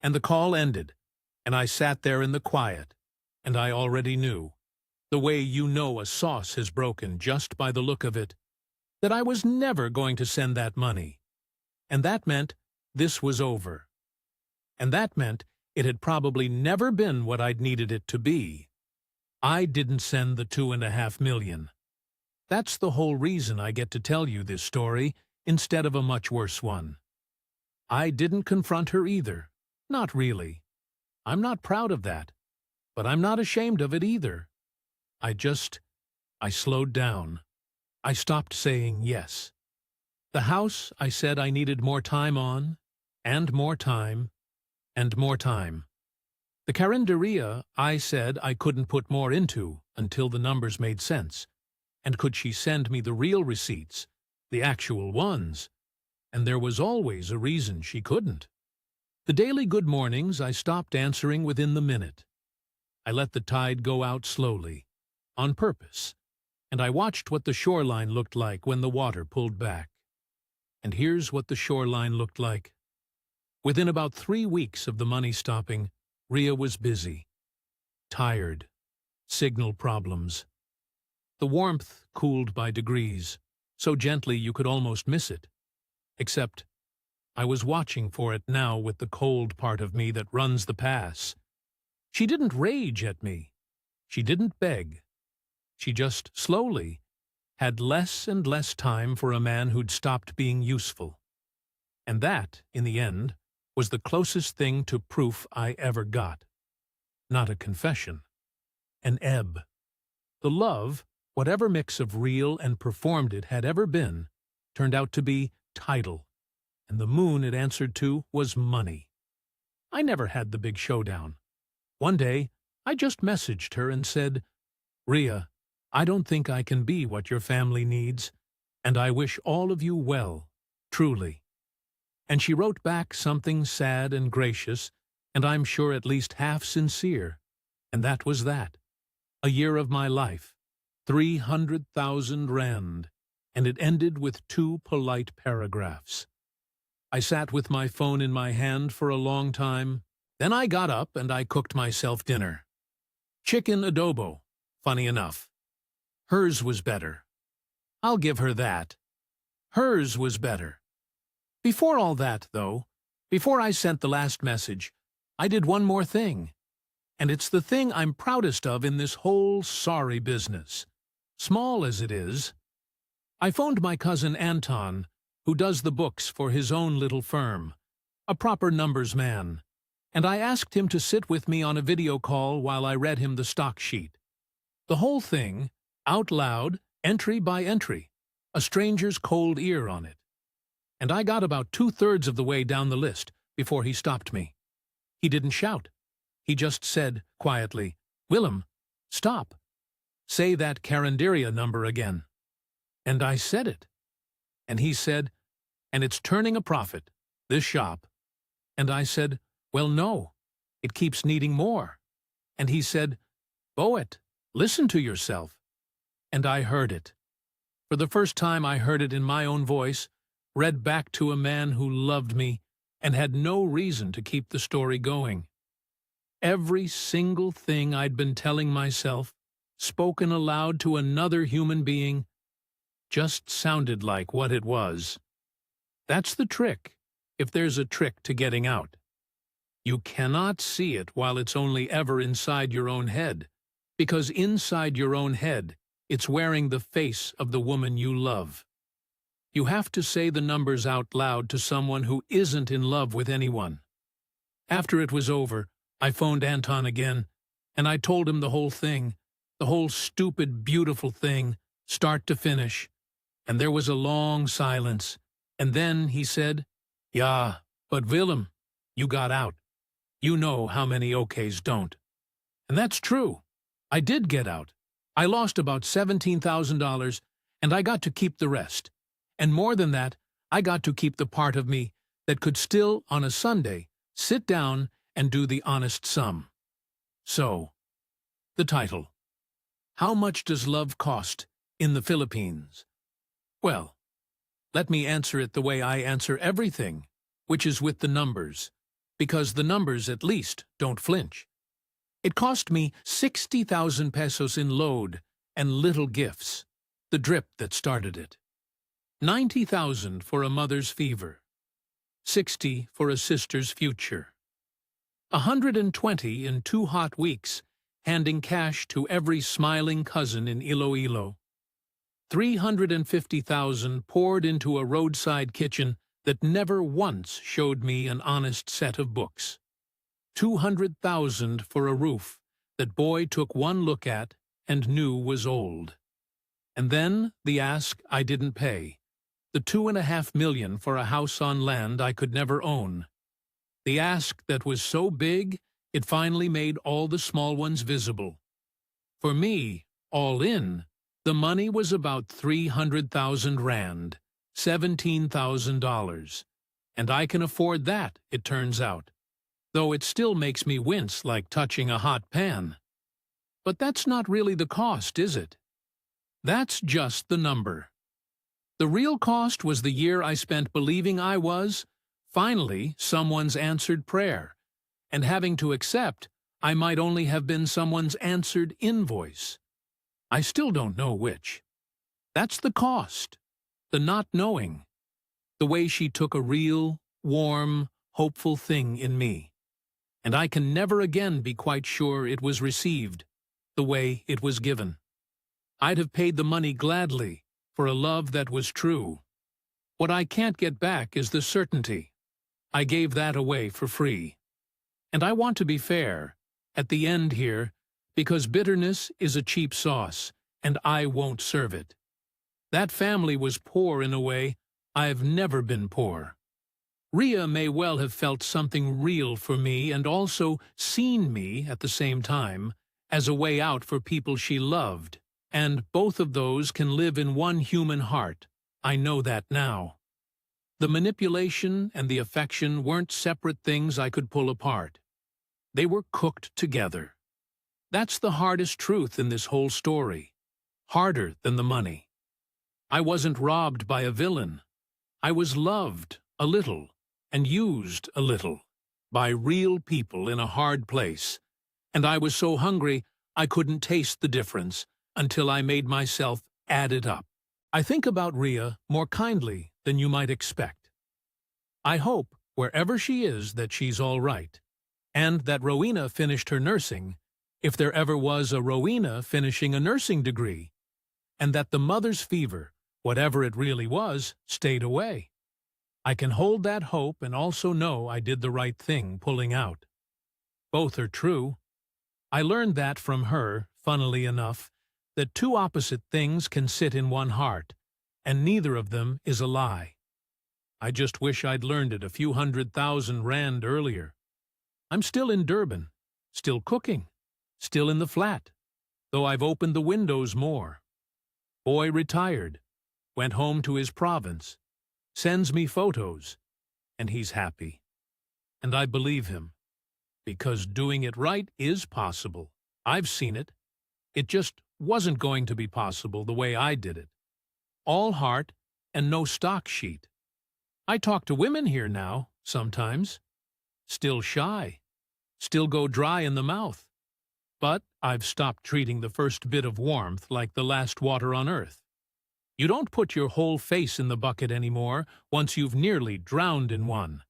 And the call ended, and I sat there in the quiet, and I already knew, the way you know a sauce has broken just by the look of it, that I was never going to send that money. And that meant this was over. And that meant it had probably never been what I'd needed it to be. I didn't send the 2.5 million. That's the whole reason I get to tell you this story instead of a much worse one. I didn't confront her either. Not really. I'm not proud of that. But I'm not ashamed of it either. I slowed down. I stopped saying yes. The house, I said I needed more time on, and more time, and more time. The Carinderia, I said I couldn't put more into until the numbers made sense. And could she send me the real receipts, the actual ones? And there was always a reason she couldn't. The daily good mornings I stopped answering within the minute. I let the tide go out slowly, on purpose, and I watched what the shoreline looked like when the water pulled back. And here's what the shoreline looked like. Within about 3 weeks of the money stopping, Ria was busy, tired, signal problems. The warmth cooled by degrees, so gently you could almost miss it. Except, I was watching for it now with the cold part of me that runs the pass. She didn't rage at me. She didn't beg. She just slowly had less and less time for a man who'd stopped being useful. And that, in the end, was the closest thing to proof I ever got. Not a confession. An ebb. The love, whatever mix of real and performed it had ever been, turned out to be tidal, and the moon it answered to was money. I never had the big showdown. One day, I just messaged her and said, Ria, I don't think I can be what your family needs, and I wish all of you well, truly. And she wrote back something sad and gracious, and I'm sure at least half sincere, and that was that. A year of my life, 300,000 rand, and it ended with 2 polite paragraphs. I sat with my phone in my hand for a long time. Then I got up and I cooked myself dinner. Chicken adobo, funny enough. Hers was better. I'll give her that. Hers was better. Before all that, though, before I sent the last message, I did one more thing. And it's the thing I'm proudest of in this whole sorry business. Small as it is. I phoned my cousin Anton, who does the books for his own little firm, a proper numbers man, and I asked him to sit with me on a video call while I read him the stock sheet. The whole thing, out loud, entry by entry, a stranger's cold ear on it. And I got about 2/3 of the way down the list before he stopped me. He didn't shout. He just said, quietly, "Willem, stop. Say that Carinderia number again." And I said it. And he said, "And it's turning a profit, this shop." And I said, "Well, no, it keeps needing more." And he said, "Boet, listen to yourself." And I heard it. For the first time I heard it in my own voice, read back to a man who loved me and had no reason to keep the story going. Every single thing I'd been telling myself, spoken aloud to another human being, just sounded like what it was. That's the trick, if there's a trick to getting out. You cannot see it while it's only ever inside your own head, because inside your own head, it's wearing the face of the woman you love. You have to say the numbers out loud to someone who isn't in love with anyone. After it was over, I phoned Anton again, and I told him the whole thing, the whole stupid, beautiful thing, start to finish. And there was a long silence, and then he said, "Ja, but Willem, you got out. You know how many okays don't." And that's true. I did get out. I lost about $17,000, and I got to keep the rest. And more than that, I got to keep the part of me that could still, on a Sunday, sit down and do the honest sum. So, the title. How much does love cost in the Philippines? Well, let me answer it the way I answer everything, which is with the numbers, because the numbers, at least, don't flinch. It cost me 60,000 pesos in load and little gifts, the drip that started it. 90,000 for a mother's fever, 60 for a sister's future, 120 in 2 hot weeks, handing cash to every smiling cousin in Iloilo, 350,000 poured into a roadside kitchen that never once showed me an honest set of books, 200,000 for a roof that boy took one look at and knew was old. And then the ask I didn't pay, the 2.5 million for a house on land I could never own. The ask that was so big, it finally made all the small ones visible. For me, all in, the money was about 300,000 rand, $17,000, and I can afford that, it turns out, though it still makes me wince like touching a hot pan. But that's not really the cost, is it? That's just the number. The real cost was the year I spent believing I was, finally, someone's answered prayer, and having to accept I might only have been someone's answered invoice. I still don't know which. That's the cost, the not knowing, the way she took a real, warm, hopeful thing in me. And I can never again be quite sure it was received, the way it was given. I'd have paid the money gladly for a love that was true. What I can't get back is the certainty. I gave that away for free. And I want to be fair, at the end here, because bitterness is a cheap sauce, and I won't serve it. That family was poor in a way I've never been poor. Ria may well have felt something real for me and also seen me, at the same time, as a way out for people she loved, and both of those can live in one human heart. I know that now. The manipulation and the affection weren't separate things I could pull apart. They were cooked together. That's the hardest truth in this whole story. Harder than the money. I wasn't robbed by a villain. I was loved a little and used a little by real people in a hard place, and I was so hungry I couldn't taste the difference until I made myself add it up. I think about Rhea more kindly than you might expect. I hope, wherever she is, that she's all right, and that Rowena finished her nursing, if there ever was a Rowena finishing a nursing degree, and that the mother's fever, whatever it really was, stayed away. I can hold that hope and also know I did the right thing pulling out. Both are true. I learned that from her, funnily enough, that two opposite things can sit in one heart, and neither of them is a lie. I just wish I'd learned it a few 100,000 rand earlier. I'm still in Durban, still cooking, still in the flat, though I've opened the windows more. Boy retired, went home to his province, sends me photos, and he's happy. And I believe him, because doing it right is possible. I've seen it. It just wasn't going to be possible the way I did it. All heart and no stock sheet. I talk to women here now, sometimes. Still shy. Still go dry in the mouth. But I've stopped treating the first bit of warmth like the last water on earth. You don't put your whole face in the bucket anymore once you've nearly drowned in one.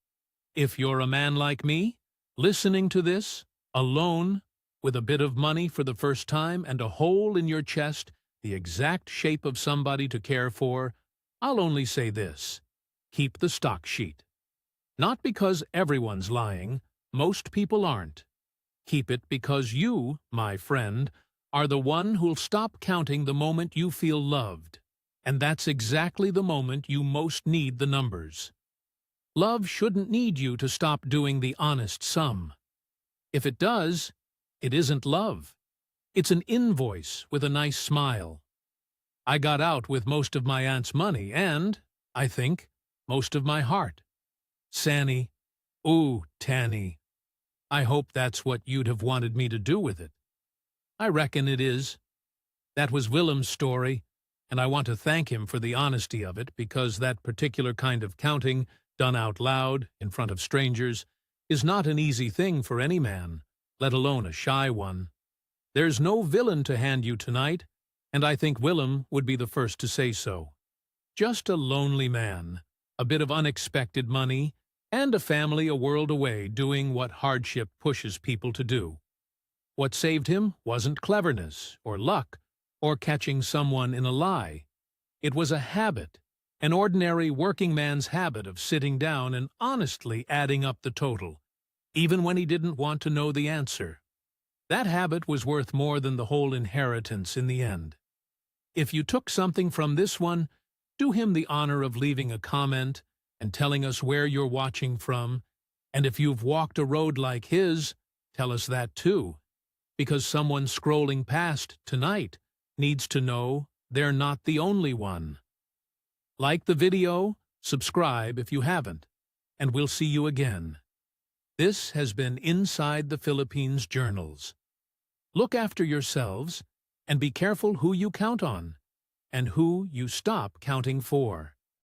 If you're a man like me, listening to this, alone, with a bit of money for the first time and a hole in your chest, the exact shape of somebody to care for, I'll only say this: keep the stock sheet. Not because everyone's lying, most people aren't. Keep it because you, my friend, are the one who'll stop counting the moment you feel loved. And that's exactly the moment you most need the numbers. Love shouldn't need you to stop doing the honest sum. If it does, it isn't love. It's an invoice with a nice smile. I got out with most of my aunt's money and, I think, most of my heart. Sanny, ooh, Tanny. I hope that's what you'd have wanted me to do with it. I reckon it is. That was Willem's story, and I want to thank him for the honesty of it, because that particular kind of counting, done out loud, in front of strangers, is not an easy thing for any man, let alone a shy one. There's no villain to hand you tonight, and I think Willem would be the first to say so. Just a lonely man, a bit of unexpected money, and a family a world away doing what hardship pushes people to do. What saved him wasn't cleverness, or luck, or catching someone in a lie. It was a habit, an ordinary working man's habit of sitting down and honestly adding up the total, even when he didn't want to know the answer. That habit was worth more than the whole inheritance in the end. If you took something from this one, do him the honor of leaving a comment and telling us where you're watching from, and if you've walked a road like his, tell us that too, because someone scrolling past tonight needs to know they're not the only one. Like the video, subscribe if you haven't, and we'll see you again. This has been Inside the Philippines Journals. Look after yourselves, and be careful who you count on, and who you stop counting for.